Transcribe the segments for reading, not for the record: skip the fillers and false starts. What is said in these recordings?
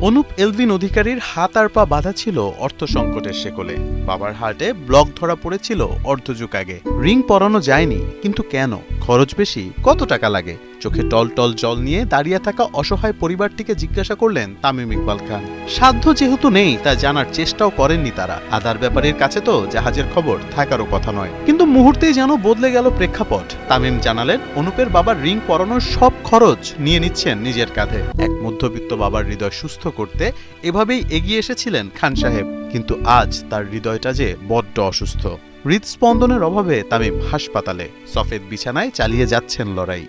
Anup Elvin অধিকারীর হাত আর পা বাঁধা ছিল অর্থ সংকটের শেকলে। বাবার হার্টে ব্লক ধরা পড়েছিল অর্ধযুগ আগে। রিং পরানো যায়নি, কিন্তু কেন? খরচ বেশি? কত টাকা লাগে? চোখে টল জল নিয়ে দাঁড়িয়ে থাকা অসহায় পরিবারটিকে জিজ্ঞাসা করলেন তামিম ইকবাল খান। সাধ্য যেহেতু নেই তা জানার চেষ্টাও করেননি তারা। আদার ব্যাপারীর কাছে তো জাহাজের খবর থাকারও কথা নয়। কিন্তু মুহূর্তেই যেন বদলে গেল প্রেক্ষাপট। তামিম জানালেন অনুপের বাবার রিং পরানোর সব খরচ নিয়ে নিচ্ছেন নিজের কাঁধে। এক মধ্যবিত্ত বাবার হৃদয় সুস্থ করতে এভাবেই এগিয়ে এসেছিলেন খান সাহেব। কিন্তু আজ তার হৃদয়টা যে বড্ড অসুস্থ। হৃদস্পন্দনের অভাবে তামিম হাসপাতালে, সফেদ বিছানায় চালিয়ে যাচ্ছেন লড়াই।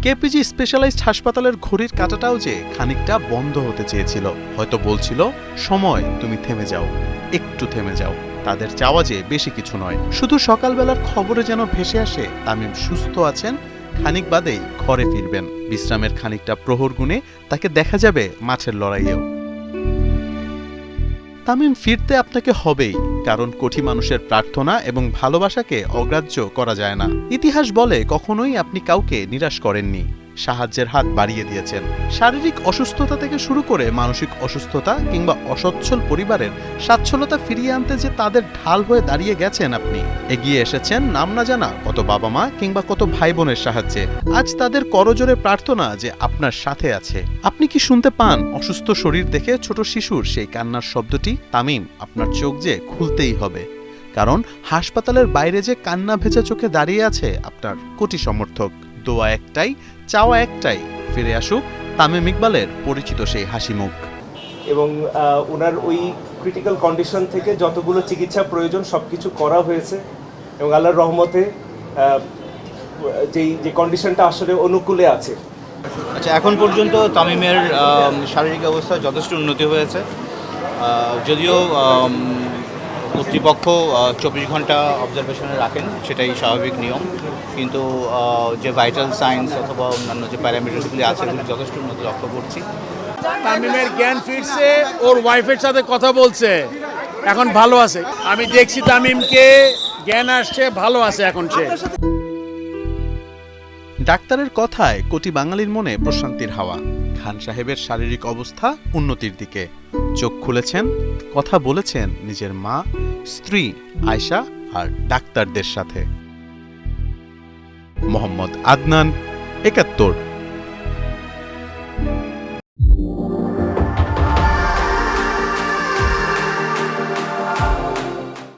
কেপিজি স্পেশালাইজড হাসপাতালের ঘড়ির কাঁটাটাও যে খানিকটা বন্ধ হতে চেয়েছিল। হয়তো বলছিল, সময় তুমি থেমে যাও, একটু থেমে যাও। তাদের চাওয়া যে বেশি কিছু নয়, শুধু সকালবেলার খবরে যেন ভেসে আসে তামিম সুস্থ আছেন, খানিক বাদেই ঘরে ফিরবেন। বিশ্রামের খানিকটা প্রহর গুণে তাকে দেখা যাবে মাঠের লড়াইয়েও। তামিম, ফিরতে আপনাকে হবেই, কারণ কোটি মানুষের প্রার্থনা এবং ভালোবাসাকে অগ্রাহ্য করা যায় না। ইতিহাস বলে কখনোই আপনি কাউকে নিরাশ করেননি, সাহায্যের হাত বাড়িয়ে দিয়েছেন। শারীরিক অসুস্থতা থেকে শুরু করে মানসিক অসুস্থতা কিংবা অসচ্ছল পরিবারের সচ্ছলতা ফিরিয়ে আনতে যে তাদের ঢাল হয়ে দাঁড়িয়ে গেছেন আপনি। এগিয়ে এসেছেন নাম না জানা কত বাবা মা কিংবা কত ভাই বোনের সাহায্যে। আজ তাদের করজোরে প্রার্থনা যে আপনার সাথে আছে। আপনি কি শুনতে পান অসুস্থ শরীর দেখে ছোট শিশুর সেই কান্নার শব্দটি? তামিম, আপনার চোখ যে খুলতেই হবে, কারণ হাসপাতালের বাইরে যে কান্না ভেজা চোখে দাঁড়িয়ে আছে আপনার কোটি সমর্থক। দোয়া একটাই, চাওয়া একটাই, ফিরে আসুক তামিম ইকবালের পরিচিত সেই হাসি মুখ। এবং ওনার ওই ক্রিটিক্যাল কন্ডিশন থেকে যতগুলো চিকিৎসা প্রয়োজন সবকিছু করা হয়েছে এবং আল্লাহর রহমতে যে কন্ডিশনটা আসলে অনুকূলে আছে। আচ্ছা, এখন পর্যন্ত তামিমের শারীরিক অবস্থা যথেষ্ট উন্নতি হয়েছে। যদিও কর্তৃপক্ষ 24 ঘন্টা অবজারভেশনে রাখেন, সেটাই স্বাভাবিক নিয়ম, কিন্তু যে ভাইটাল সাইন্স অথবা অন্যান্য যে প্যারামিটারসগুলি আছে সেগুলি যথেষ্ট উন্নতি লক্ষ্য করছি। তামিমের জ্ঞান ফিরছে, ওর ওয়াইফের সাথে কথা বলছে, এখন ভালো আছে। আমি দেখছি তামিমকে, জ্ঞান আসছে, ভালো আছে এখন সে। ডাক্তারের কথায় কোটি বাঙালির মনে প্রশান্তির হাওয়া। খান সাহেবের শারীরিক অবস্থা উন্নতির দিকে। চোখ খুলেছেন, কথা বলেছেন নিজের মা, স্ত্রী আয়শা আর ডাক্তারদের সাথে। মোহাম্মদ আদনান, ৭১।